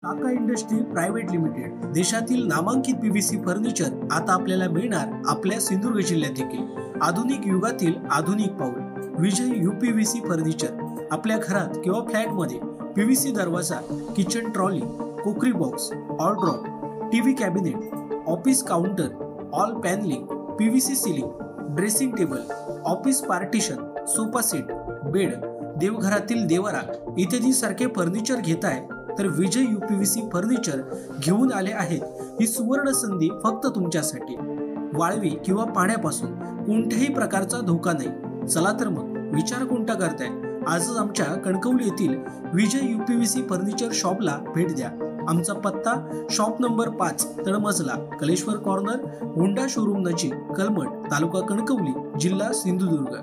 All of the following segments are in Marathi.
काका इंडस्ट्री प्रायव्हेट लिमिटेड देशातील नामांकित पीव्हीसी फर्निचर आता आपल्याला मिळणार आपल्या सिंधुदुर्ग जिल्ह्यात देखील। आधुनिक युगातील आधुनिक पाऊल विजय यूपीव्हीसी फर्निचर। आपल्या घरात किंवा फ्लॅट मध्ये पीव्हीसी दरवाजा, kitchen trolley, cookery box, wardrobe, TV cabinet, office counter, wall panelling, PVC ceiling, dressing table, office partition, sofa set, bed, देवघरातील देवरा इत्यादी सारखे फर्निचर घेताय तर विजय यूपीव्हीसी फर्निचर घेऊन आले आहेत। ही सुवर्ण संधी फक्त तुमच्यासाठी। वाळवी किंवा पाण्यापासून कोणत्याही प्रकारचा धोका नाही। चला तर मग विचार कोणता करताय, आजच आमच्या कणकवली येथील विजय यूपीव्हीसी फर्निचर शॉपला भेट द्या। आमचा पत्ता शॉप नंबर 5 तळमजला, कलेश्वर कॉर्नर, होंडा शोरूम नजीक, कलमट, तालुका कणकवली, जिल्हा सिंधुदुर्ग।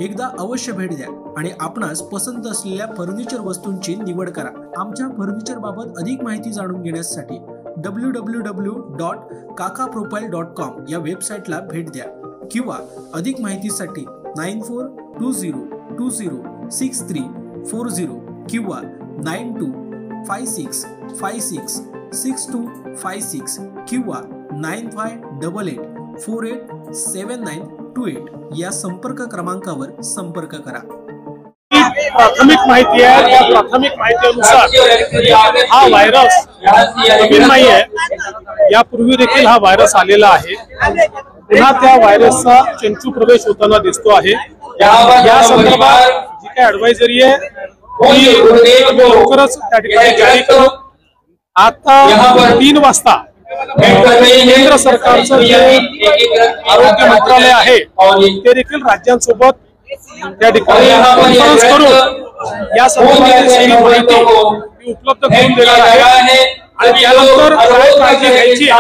एकदा अवश्य भेट द्या आणि आपणास पसंत असलेल्या फर्निचर वस्तूंची निवड करा। आमच्या फर्निचर बाबत अधिक माहिती जाणून घेण्यासाठी www.kakaprofile.com या वेबसाईटला भेट द्या किंवा अधिक माहितीसाठी 9420206340 किंवा 9256566256 किंवा 9588487928 या संपर्क क्रमांकावर संपर्क करा। प्राथमिक माहिती आहे, त्या प्राथमिक माहितीनुसार हा व्हायरस नवीन नाही आहे। यापूर्वी देखील हा व्हायरस आलेला आहे। पुन्हा त्या व्हायरसचा चंचू प्रवेश होताना दिसतो आहे। या संदर्भात जी काही ऍडवायझरी आहे ती लवकरच त्या ठिकाणी जारी करू। आता 3 वाजता केंद्र सरकारचं जे आरोग्य मंत्रालय आहे ते देखील राज्यांसोबत त्या ठिकाणी कॉन्फरन्स करून या संदर्भातील सगळी माहिती उपलब्ध करून देणार आहे आणि त्यानंतर काय काळजी घ्यायची ही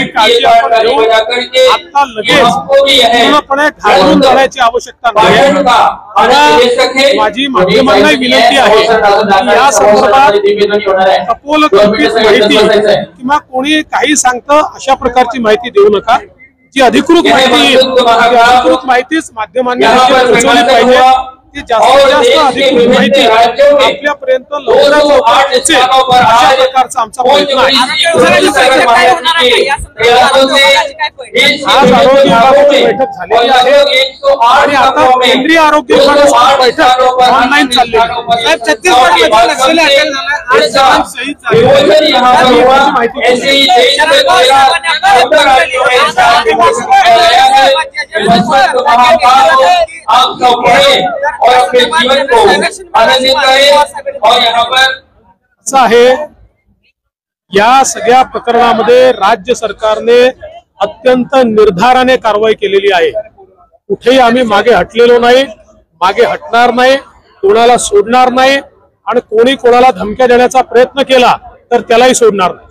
काळजी आपण घेऊन आता लगेच पूर्णपणे घाबरून जाण्याची आवश्यकता नाही। माझी माध्यमांना विनंती आहे की या संदर्भात कपोलकल्पित माहिती किंवा कोणी काही सांगतं अशा प्रकारची माहिती देऊ नका। जी अधिकृत माहितीच माध्यमांनी पोहोचवली पाहिजे। ती जास्तीत जास्त अधिकृत माहिती आपल्यापर्यंत लवकरात लवकर पोहोचेल अशा प्रकारचा आमचा प्रयत्न आहे। आज आरोग्य विभागाची बैठक झालेली आहे आणि आता केंद्रीय आरोग्य विभागाची बैठक ऑनलाईन चालली आहे। और अपने जीवन को आनंदित करें और यहाँ पर आहे। या सगळ्या प्रकरणामध्ये राज्य सरकारने अत्यंत निर्धाराने कारवाई केलेली आहे। कुठेही आम्ही मागे हटलेलो नाही, मागे हटणार नाही, कोणाला सोडणार नाही आणि कोणी कोणाला धमक्या देण्याचा प्रयत्न केला तर त्यालाही सोडणार नाही।